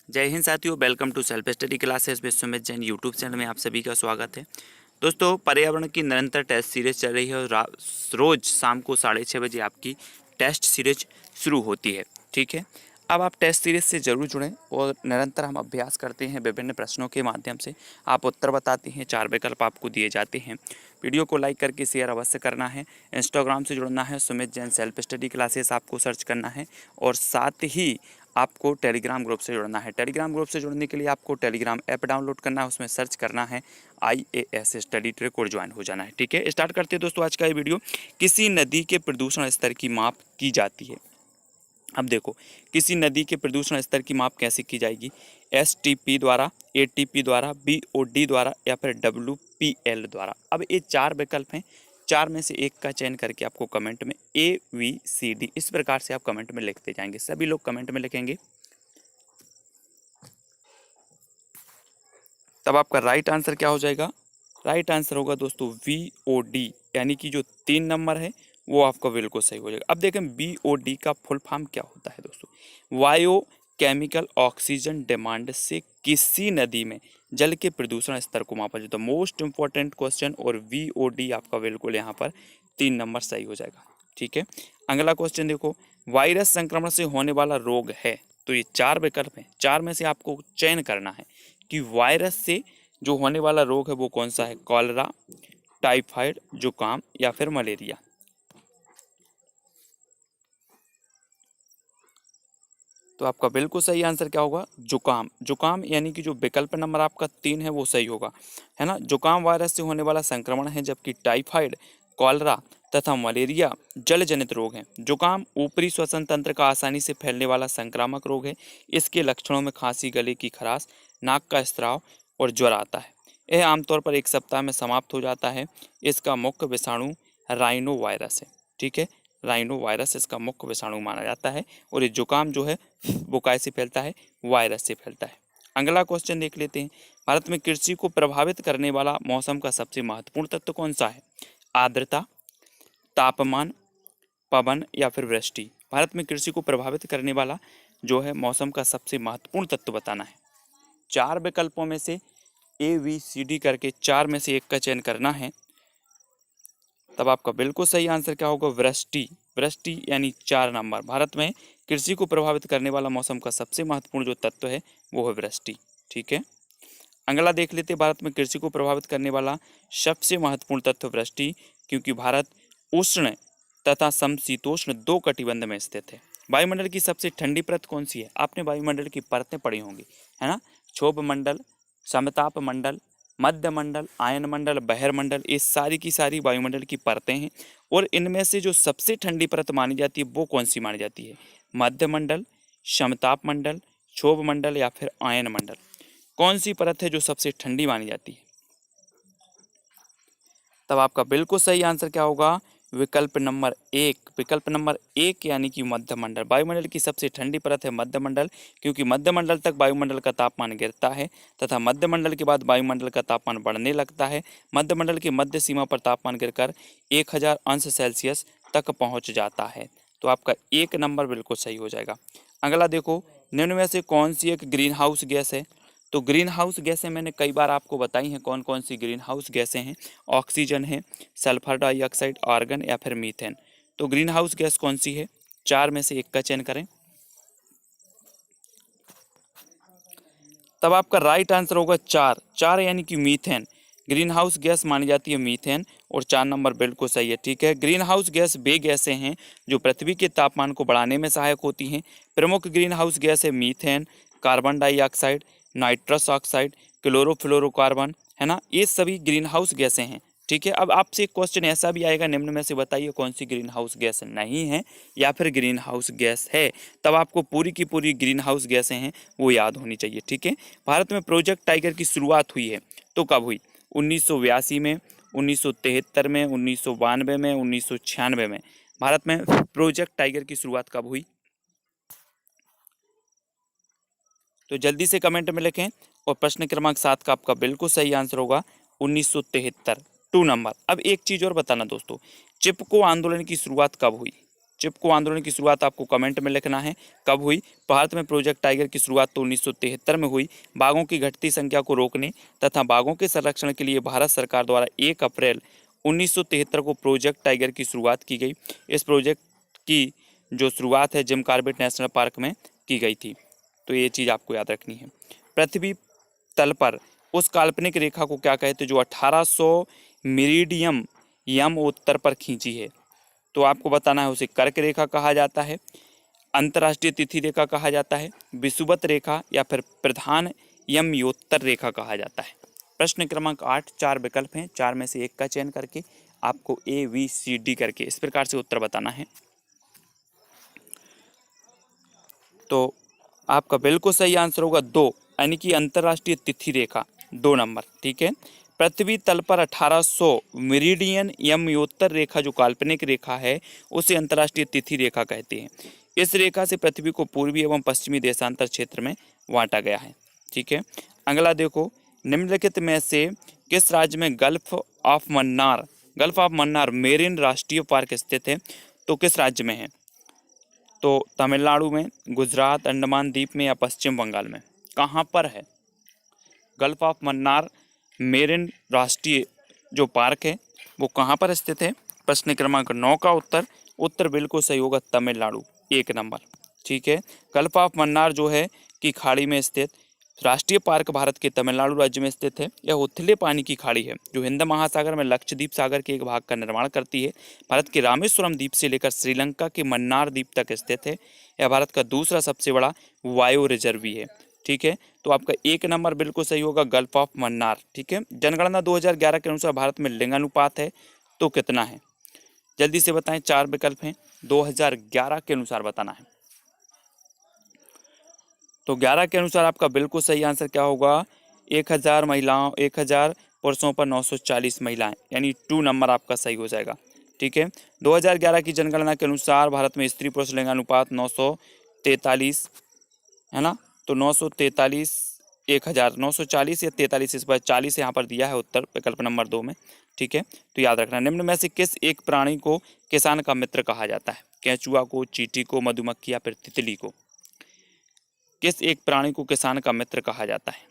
जय हिंद साथियों, welcome to self study classes with Sumit Jain YouTube channel में आप सभी का स्वागत है। दोस्तों, पर्यावरण की निरंतर टेस्ट सीरीज चल रही है और रोज शाम को 6:30 बजे आपकी टेस्ट सीरीज शुरू होती है। ठीक है, अब आप टेस्ट सीरीज से जरूर जुड़ें और निरंतर हम अभ्यास करते हैं विभिन्न प्रश्नों के माध्यम से। आप उत्तर बताते हैं, 4 विकल्प आपको दिए जाते हैं। वीडियो को लाइक करके शेयर अवश्य करना है। इंस्टाग्राम से जुड़ना है, Sumit Jain self study classes आपको सर्च करना है और साथ ही आपको टेलीग्राम ग्रुप से जुड़ना है। टेलीग्राम ग्रुप से जुड़ने के लिए आपको टेलीग्राम ऐप डाउनलोड करना है, उसमें सर्च करना है IAS स्टडी ट्रैक और ज्वाइन हो जाना है। ठीक है, स्टार्ट करते हैं दोस्तों आज का ये वीडियो। किसी नदी के प्रदूषण स्तर की माप की जाती है। अब देखो, किसी नदी के प्रदूषण स्तर की माप कैसे की जाएगी? STP द्वारा, ATP द्वारा, BOD द्वारा या फिर WPL द्वारा। अब ये 4 विकल्प हैं, 4 में से एक का चयन करके आपको कमेंट में ABCD इस प्रकार से आप कमेंट में लिखते जाएंगे। सभी लोग कमेंट में लिखेंगे, तब आपका राइट आंसर क्या हो जाएगा? राइट आंसर होगा दोस्तों VOD, यानी कि जो 3 नंबर है वो आपका बिल्कुल सही हो जाएगा। अब देखें BOD का फुल फॉर्म क्या होता है दोस्तों? बायो केमिकल ऑक्सीजन डिमांड से किसी नदी में जल के प्रदूषण स्तर को मापा जाता है। मोस्ट इंपॉर्टेंट क्वेश्चन, और VOD आपका बिल्कुल यहाँ पर 3 नंबर सही हो जाएगा। ठीक है, अगला क्वेश्चन देखो, वायरस संक्रमण से होने वाला रोग है। तो ये 4 विकल्प हैं, 4 में से आपको चयन करना है कि वायरस से जो होने वाला रोग है वो कौन सा है? कॉलरा, टाइफाइड, जुकाम या फिर मलेरिया। तो आपका बिल्कुल सही आंसर क्या होगा? जुकाम। जुकाम यानी कि जो विकल्प नंबर आपका 3 है वो सही होगा, है ना। जुकाम वायरस से होने वाला संक्रमण है, जबकि टाइफाइड, कॉलरा तथा मलेरिया जल जनित रोग हैं। जुकाम ऊपरी श्वसन तंत्र का आसानी से फैलने वाला संक्रामक रोग है। इसके लक्षणों में खांसी, गले की खराश, नाक का स्राव और ज्वर आता है। यह आमतौर पर 1 सप्ताह में समाप्त हो जाता है। इसका मुख्य विषाणु राइनो वायरस है। ठीक है, राइनो वायरस इसका मुख्य विषाणु माना जाता है। और ये जुकाम जो है वो कैसे फैलता है? वायरस से फैलता है। अगला क्वेश्चन देख लेते हैं, भारत में कृषि को प्रभावित करने वाला मौसम का सबसे महत्वपूर्ण तत्व कौन सा है? आर्द्रता, तापमान, पवन या फिर वृष्टि। भारत में कृषि को प्रभावित करने वाला जो है मौसम का सबसे महत्वपूर्ण तत्व बताना है। 4 विकल्पों में से ABCD करके 4 में से एक का चयन करना है, तब आपका बिल्कुल सही आंसर क्या होगा? वृष्टि। वृष्टि यानी 4 नंबर। भारत में कृषि को प्रभावित करने वाला मौसम का सबसे महत्वपूर्ण जो तत्व है वो है वृष्टि। ठीक है, अगला देख लेते हैं, भारत में कृषि को प्रभावित करने वाला सबसे महत्वपूर्ण तत्व वृष्टि, क्योंकि भारत उष्ण तथा समशीतोष्ण 2 कटिबंध में स्थित है। वायुमंडल की सबसे ठंडी परत कौन सी है? आपने वायुमंडल की परतें पढ़ी होंगी, है ना। क्षोभ मंडल, समताप मंडल, मध्य मंडल, आयन मंडल, बहिर्मंडल, ये सारी की सारी वायुमंडल की परतें हैं। और इनमें से जो सबसे ठंडी परत मानी जाती है वो कौन सी मानी जाती है? मध्य मंडल, समताप मंडल, क्षोभ मंडल या फिर आयन मंडल। कौन सी परत है जो सबसे ठंडी मानी जाती है? तब आपका बिल्कुल सही आंसर क्या होगा? विकल्प नंबर 1। विकल्प नंबर 1 यानी कि मध्य मंडल। वायुमंडल की सबसे ठंडी परत है मध्य मंडल, क्योंकि मध्य मंडल तक वायुमंडल का तापमान गिरता है तथा मध्य मंडल के बाद वायुमंडल का तापमान बढ़ने लगता है। मध्य मंडल की मध्य सीमा पर तापमान गिरकर 1000 अंश सेल्सियस तक पहुंच जाता है। तो आपका 1 नंबर बिल्कुल सही हो जाएगा। अगला देखो, निम्न में से कौन सी एक ग्रीन हाउस गैस है? तो ग्रीन हाउस गैसें मैंने कई बार आपको बताई हैं। कौन कौन सी ग्रीन हाउस गैसें हैं? ऑक्सीजन है, सल्फर डाइऑक्साइड, आर्गन या फिर मीथेन। तो ग्रीन हाउस गैस कौन सी है? 4 में से एक का चयन करें, तब आपका राइट आंसर होगा 4। 4 यानी कि मीथेन। ग्रीन हाउस गैस मानी जाती है मीथेन, और 4 नंबर बिल्कुल सही है। ठीक है, ग्रीन हाउस गैस वे गैसें हैं जो पृथ्वी के तापमान को बढ़ाने में सहायक होती हैं। प्रमुख ग्रीन हाउस गैस है methane, carbon dioxide, nitrous oxide, chlorofluorocarbon, है ना। ये सभी ग्रीन हाउस गैसें हैं। ठीक है, अब आपसे एक क्वेश्चन ऐसा भी आएगा, निम्न में से बताइए कौन सी ग्रीन हाउस गैस नहीं है या फिर ग्रीन हाउस गैस है। तब आपको पूरी की पूरी ग्रीन हाउस गैसें हैं वो याद होनी चाहिए। ठीक है, भारत में प्रोजेक्ट टाइगर की शुरुआत हुई है तो कब हुई? 1982 में, 1973 में, 1992 में, 1996 में। भारत में प्रोजेक्ट टाइगर की शुरुआत कब हुई? तो जल्दी से कमेंट में लिखें। और प्रश्न क्रमांक 7 का आपका बिल्कुल सही आंसर होगा 1973, 2 नंबर। अब एक चीज और बताना दोस्तों, चिपको आंदोलन की शुरुआत कब हुई? चिपको आंदोलन की शुरुआत आपको कमेंट में लिखना है कब हुई। भारत में प्रोजेक्ट टाइगर की शुरुआत तो 1973 में हुई। बाघों की घटती संख्या को रोकने तथा बाघों के संरक्षण के लिए भारत सरकार द्वारा 1 अप्रैल 1973 को प्रोजेक्ट टाइगर की शुरुआत की गई। इस प्रोजेक्ट की जो शुरुआत है जिम कॉर्बेट नेशनल पार्क में की गई थी। तो ये चीज़ आपको याद रखनी है। पृथ्वी तल पर उस काल्पनिक रेखा को क्या कहते हैं जो 1800 मेरिडियम यम उत्तर पर खींची है। तो आपको बताना है उसे कर्क रेखा कहा जाता है, अंतर्राष्ट्रीय तिथि रेखा कहा जाता है, विषुवत रेखा या फिर प्रधान यमयोत्तर रेखा कहा जाता है। प्रश्न क्रमांक 8, 4 विकल्प हैं, 4 में से एक का चयन करके आपको ABCD करके इस प्रकार से उत्तर बताना है। तो आपका बिल्कुल सही आंसर होगा 2, यानी कि अंतर्राष्ट्रीय तिथि रेखा 2 नंबर। ठीक है, पृथ्वी तल पर 1800 मेरिडियन यमयोत्तर रेखा जो काल्पनिक रेखा है उसे अंतर्राष्ट्रीय तिथि रेखा कहते हैं। इस रेखा से पृथ्वी को पूर्वी एवं पश्चिमी देशांतर क्षेत्र में बांटा गया है। ठीक है, अगला देखो, निम्नलिखित में से किस राज्य में गल्फ ऑफ मन्नार मेरिन राष्ट्रीय पार्क स्थित है। तो किस राज्य में है, तो तमिलनाडु में, गुजरात, अंडमान द्वीप में या पश्चिम बंगाल में, कहाँ पर है गल्फ ऑफ मन्नार मेरिन राष्ट्रीय जो पार्क है वो कहाँ पर स्थित है। प्रश्न क्रमांक 9 का उत्तर बिल्कुल सही होगा तमिलनाडु, 1 नंबर। ठीक है, गल्फ ऑफ मन्नार जो है कि खाड़ी में स्थित राष्ट्रीय पार्क भारत के तमिलनाडु राज्य में स्थित है। यह उथले पानी की खाड़ी है जो हिंद महासागर में लक्षद्वीप सागर के एक भाग का निर्माण करती है। भारत के रामेश्वरम द्वीप से लेकर श्रीलंका के मन्नार द्वीप तक स्थित है। यह भारत का दूसरा सबसे बड़ा वायु रिजर्व भी है। ठीक है, तो आपका 1 नंबर बिल्कुल सही होगा गल्फ ऑफ मन्नार। ठीक है, जनगणना 2011 के अनुसार भारत में लिंगानुपात है तो कितना है, जल्दी से बताएं, 4 विकल्प हैं, 2011 के अनुसार बताना है। तो 11 के अनुसार आपका बिल्कुल सही आंसर क्या होगा, 1000 पुरुषों पर 940 महिलाएं, यानी 2 नंबर आपका सही हो जाएगा। ठीक है, 2011 की जनगणना के अनुसार भारत में स्त्री पुरुष लिंगानुपात 943 है ना। तो 943 1000 940 या 43, इस पर 40 यहाँ पर दिया है उत्तर विकल्प नंबर 2 में। ठीक है, तो याद रखना, निम्न में से किस एक प्राणी को किसान का मित्र कहा जाता है। केंचुआ को, चींटी को, मधुमक्खी या फिर तितली को। किस एक प्राणी को किसान का मित्र कहा जाता है।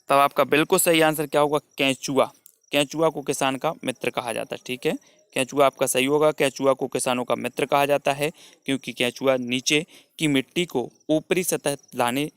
तब आपका बिल्कुल सही आंसर क्या होगा, केंचुआ। केंचुआ को किसान का मित्र कहा जाता है। ठीक है, केंचुआ आपका सही होगा। केंचुआ को किसानों का मित्र कहा जाता है क्योंकि केंचुआ नीचे की मिट्टी को ऊपरी सतह लाने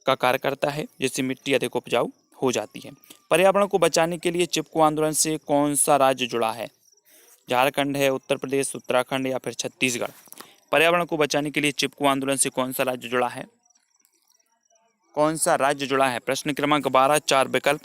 का कार्य करता है जिससे मिट्टी अधिक उपजाऊ हो जाती है। पर्यावरण को बचाने के लिए चिपको आंदोलन से कौन सा राज्य जुड़ा है। झारखंड है, उत्तर प्रदेश, उत्तराखंड या फिर छत्तीसगढ़। पर्यावरण को बचाने के लिए चिपको आंदोलन से कौन सा राज्य जुड़ा है, कौन सा राज्य जुड़ा है। प्रश्न क्रमांक 12, 4 विकल्प,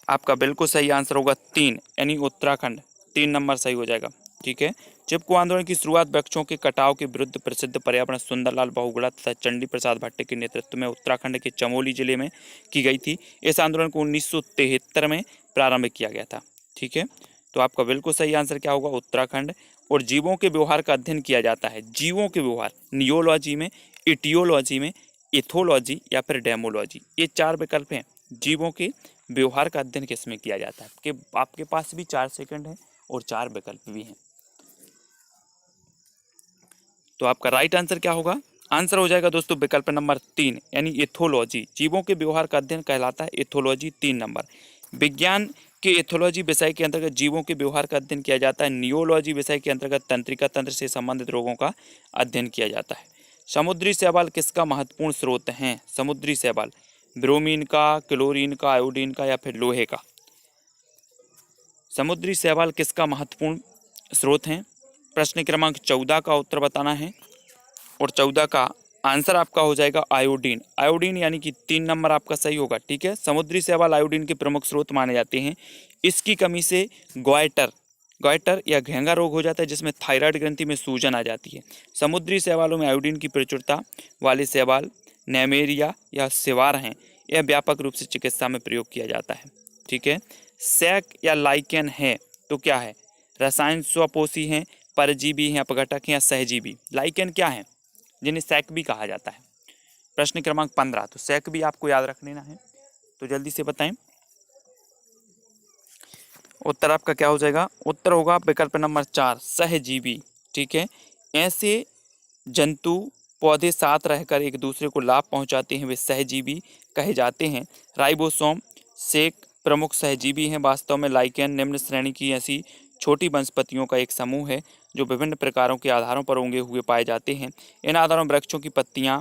आपका बिल्कुल सही आंसर होगा 3, यानी उत्तराखंड, 3 नंबर सही हो जाएगा। ठीक है, चिपको आंदोलन की शुरुआत वृक्षों के कटाव के विरुद्ध प्रसिद्ध पर्यावरण सुंदरलाल बहुगुणा तथा चंडी प्रसाद भट्ट के नेतृत्व में उत्तराखंड के चमोली जिले में की गई थी। इस आंदोलन को 1973 में प्रारंभ किया गया था। ठीक है, तो आपका बिल्कुल सही आंसर क्या होगा, उत्तराखंड। और जीवों के व्यवहार का अध्ययन किया जाता है, जीवों के व्यवहार, नियोलॉजी में, इटियोलॉजी में, इथोलॉजी या फिर डेमोलॉजी, ये 4 विकल्प हैं। जीवों के व्यवहार का अध्ययन किस में किया जाता है। कि आपके पास भी 4 सेकंड है और 4 विकल्प भी हैं। तो आपका राइट आंसर क्या होगा, आंसर हो जाएगा दोस्तों विकल्प नंबर 3, यानी इथोलॉजी। जीवों के व्यवहार का अध्ययन कहलाता है इथोलॉजी, 3 नंबर। विज्ञान के इथोलॉजी विषय के अंतर्गत जीवों के व्यवहार का अध्ययन किया जाता है। नियोलॉजी विषय के अंतर्गत तंत्रिका तंत्र से संबंधित रोगों का अध्ययन किया जाता है। समुद्री शैवाल किसका महत्वपूर्ण स्रोत हैं। समुद्री शैवाल ब्रोमीन का, क्लोरीन का, आयोडीन का या फिर लोहे का। समुद्री शैवाल किसका महत्वपूर्ण स्रोत हैं। प्रश्न क्रमांक 14 का उत्तर बताना है और 14 का आंसर आपका हो जाएगा आयोडीन। आयोडीन यानी कि 3 नंबर आपका सही होगा। ठीक है, समुद्री शैवाल आयोडीन के प्रमुख स्रोत माने जाते हैं। इसकी कमी से ग्वाइटर या घेंगा रोग हो जाता है जिसमें थायराइड ग्रंथि में सूजन आ जाती है। समुद्री शैवालों में आयोडीन की प्रचुरता वाले शैवाल नेमेरिया या सिवार हैं। यह व्यापक रूप से चिकित्सा में प्रयोग किया जाता है। ठीक है, सैक या लाइकेन है तो क्या है, रसायन स्वपोषी हैं, परजीवी हैं, अपघटक हैं या सहजीवी। लाइकेन क्या है, जिन्हें सैक भी कहा जाता है। प्रश्न क्रमांक 15, तो सैक भी आपको याद रख लेना है, तो जल्दी से बताएं। उत्तर आपका क्या हो जाएगा? उत्तर होगा विकल्प नंबर 4 सहजीवी। ठीक है, ऐसे जंतु पौधे साथ रहकर एक दूसरे को लाभ पहुंचाते हैं वे सहजीवी कहे जाते हैं। राइबोसोम से प्रमुख सहजीवी हैं। वास्तव में लाइकेन निम्न श्रेणी की ऐसी छोटी वनस्पतियों का एक समूह है जो विभिन्न प्रकारों के आधारों पर उगे हुए पाए जाते हैं। इन आधारों वृक्षों की पत्तियां,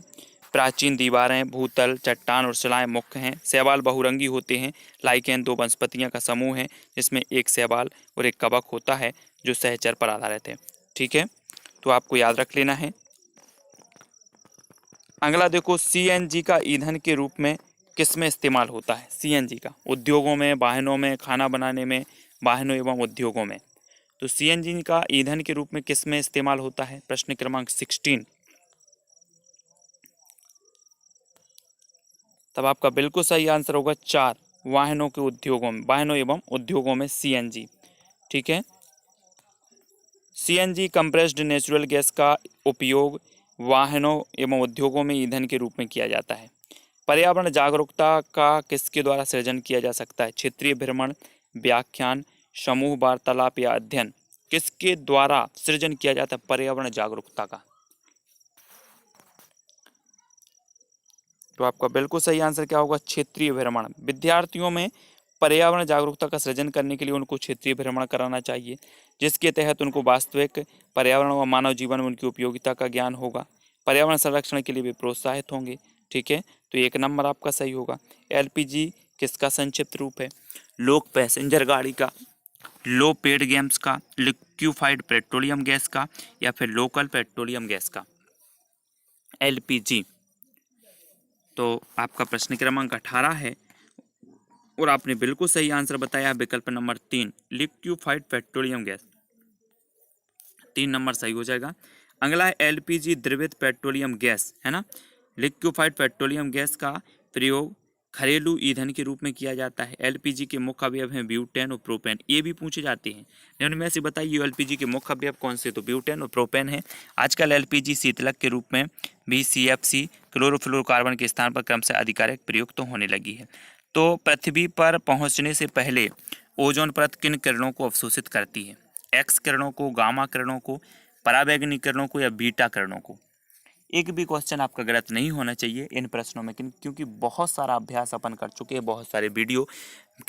प्राचीन दीवारें, भूतल, चट्टान और शिलाएं मुख्य हैं। शैवाल बहुरंगी होते हैं। लाइकेन दो वनस्पतियों का समूह है जिसमें एक शैवाल और एक कवक होता है जो सहचर पर आधारित है। ठीक है, तो आपको याद रख लेना है। अगला देखो, सीएनजी का ईंधन के रूप में किसमें इस्तेमाल होता है? सीएनजी का उद्योगों में, वाहनों में, खाना बनाने में, वाहनों एवं उद्योगों में। तो सीएनजी का ईंधन के रूप में किसमें इस्तेमाल होता है? प्रश्न क्रमांक 16। तब आपका बिल्कुल सही आंसर होगा 4, वाहनों के उद्योगों में, वाहनों एवं उद्योगों में सीएनजी। ठीक है, सीएनजी कंप्रेस्ड नेचुरल गैस का उपयोग वाहनों एवं उद्योगों में ईंधन के रूप में किया जाता है। पर्यावरण जागरूकता का किसके द्वारा सृजन किया जा सकता है? क्षेत्रीय भ्रमण, व्याख्यान, समूह वार्तालाप या अध्ययन। किसके द्वारा सृजन किया जाता है पर्यावरण जागरूकता का? तो आपका बिल्कुल सही आंसर क्या होगा? क्षेत्रीय भ्रमण। विद्यार्थियों में पर्यावरण जागरूकता का सृजन करने के लिए उनको क्षेत्रीय भ्रमण कराना चाहिए, जिसके तहत उनको वास्तविक पर्यावरण व मानव जीवन में उनकी उपयोगिता का ज्ञान होगा। पर्यावरण संरक्षण के लिए भी प्रोत्साहित होंगे। ठीक है, तो 1 नंबर आपका सही होगा। एलपीजी किसका संक्षिप्त रूप है? लोक पैसेंजर गाड़ी का, लो पेड गैस का, लिक्विफाइड पेट्रोलियम गैस का, या फिर लोकल पेट्रोलियम गैस का? एलपीजी। तो आपका प्रश्न क्रमांक 18 है और आपने बिल्कुल सही आंसर बताया, विकल्प number 3 liquefied petroleum gas. 3 number सही हो जाएगा। अगला है एलपीजी द्रवित पेट्रोलियम गैस, है ना। लिक्विफाइड पेट्रोलियम गैस का प्रयोग घरेलू ईंधन के रूप में किया जाता है। एलपीजी के मुख्य अवयव हैं ब्यूटेन और प्रोपेन। ये भी पूछे जाते हैं। निम्न में से बताइए एलपीजी के मुख्य अवयव कौन से? तो ब्यूटेन और प्रोपेन है। आजकल एलपीजी शीतलक के रूप में भी सीएफसी क्लोरोफ्लोरोकार्बन के स्थान पर क्रमशः आधिकारिक प्रयुक्त होने लगी है। तो पृथ्वी पर पहुंचने से पहले ओजोन परत किन किरणों को अवशोषित करती है? एक्स किरणों को, गामा किरणों को, पराबैंगनी किरणों को, या बीटा किरणों को? एक भी क्वेश्चन आपका गलत नहीं होना चाहिए इन प्रश्नों में, क्योंकि बहुत सारा अभ्यास अपन कर चुके हैं, बहुत सारे वीडियो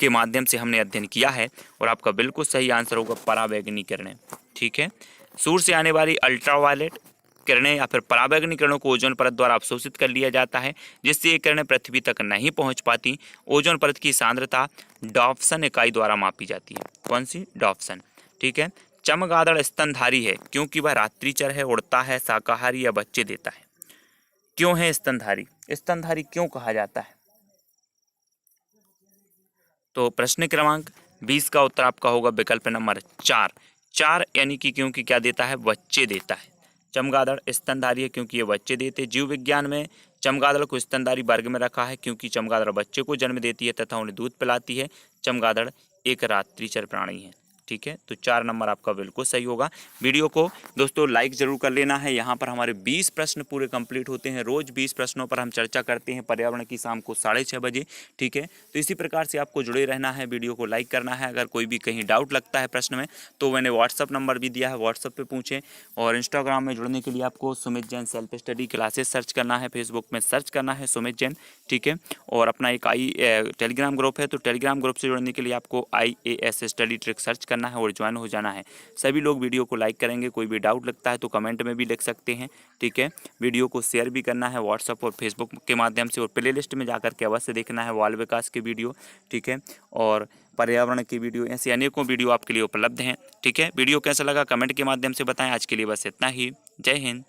के माध्यम से हमने अध्ययन किया है। और आपका बिल्कुल सही आंसर होगा पराबैंगनी किरणें। ठीक है, सूर्य से आने वाली अल्ट्रावायलेट किरणें या फिर पराबैंगनी किरणों को ओजोन परत द्वारा अवशोषित कर लिया जाता है, जिससे ये किरणें पृथ्वी तक नहीं पहुंच पाती। ओजोन परत की सांद्रता डॉप्सन इकाई द्वारा मापी जाती है। कौन सी? डॉप्सन। ठीक है, चमगादड़ स्तनधारी है क्योंकि वह रात्रिचर है, उड़ता है, शाकाहारी या बच्चे देता है। क्यों है स्तनधारी? स्तनधारी क्यों कहा जाता है? तो प्रश्न क्रमांक 20 का उत्तर आपका होगा विकल्प नंबर 4। 4 यानी कि क्योंकि क्या देता है? बच्चे देता है। चमगादड़ स्तनधारी है क्योंकि ये बच्चे देते। जीव विज्ञान में चमगादड़ को स्तनधारी वर्ग में रखा है क्योंकि चमगादड़ बच्चे को जन्म देती है तथा उन्हें दूध पिलाती है। चमगादड़ एक रात्रिचर प्राणी है। ठीक है, तो 4 नंबर आपका बिल्कुल सही होगा। वीडियो को दोस्तों लाइक जरूर कर लेना है। यहाँ पर हमारे 20 प्रश्न पूरे कंप्लीट होते हैं। रोज 20 प्रश्नों पर हम चर्चा करते हैं पर्यावरण की, शाम को 6:30 बजे। ठीक है, तो इसी प्रकार से आपको जुड़े रहना है, वीडियो को लाइक करना है। अगर कोई भी कहीं डाउट लगता है प्रश्न में तो मैंने व्हाट्सअप नंबर भी दिया है, व्हाट्सअप पे पूछें। और इंस्टाग्राम में जुड़ने के लिए आपको Sumit Jain self study classes search करना है, फेसबुक में सर्च करना है सुमित जैन। ठीक है, और अपना एक टेलीग्राम ग्रुप है, तो टेलीग्राम ग्रुप से जुड़ने के लिए आपको IAS स्टडी ट्रिक सर्च करना है और ज्वाइन हो जाना है। सभी लोग वीडियो को लाइक करेंगे। कोई भी डाउट लगता है तो कमेंट में भी लिख सकते हैं। ठीक है, वीडियो को शेयर भी करना है व्हाट्सएप और फेसबुक के माध्यम से, और प्लेलिस्ट में जाकर के अवश्य देखना है बाल विकास के वीडियो। ठीक है, और पर्यावरण की वीडियो, ऐसे अनेकों वीडियो आपके लिए उपलब्ध हैं। ठीक है, वीडियो कैसा लगा कमेंट के माध्यम से बताएं। आज के लिए बस इतना ही। जय हिंद।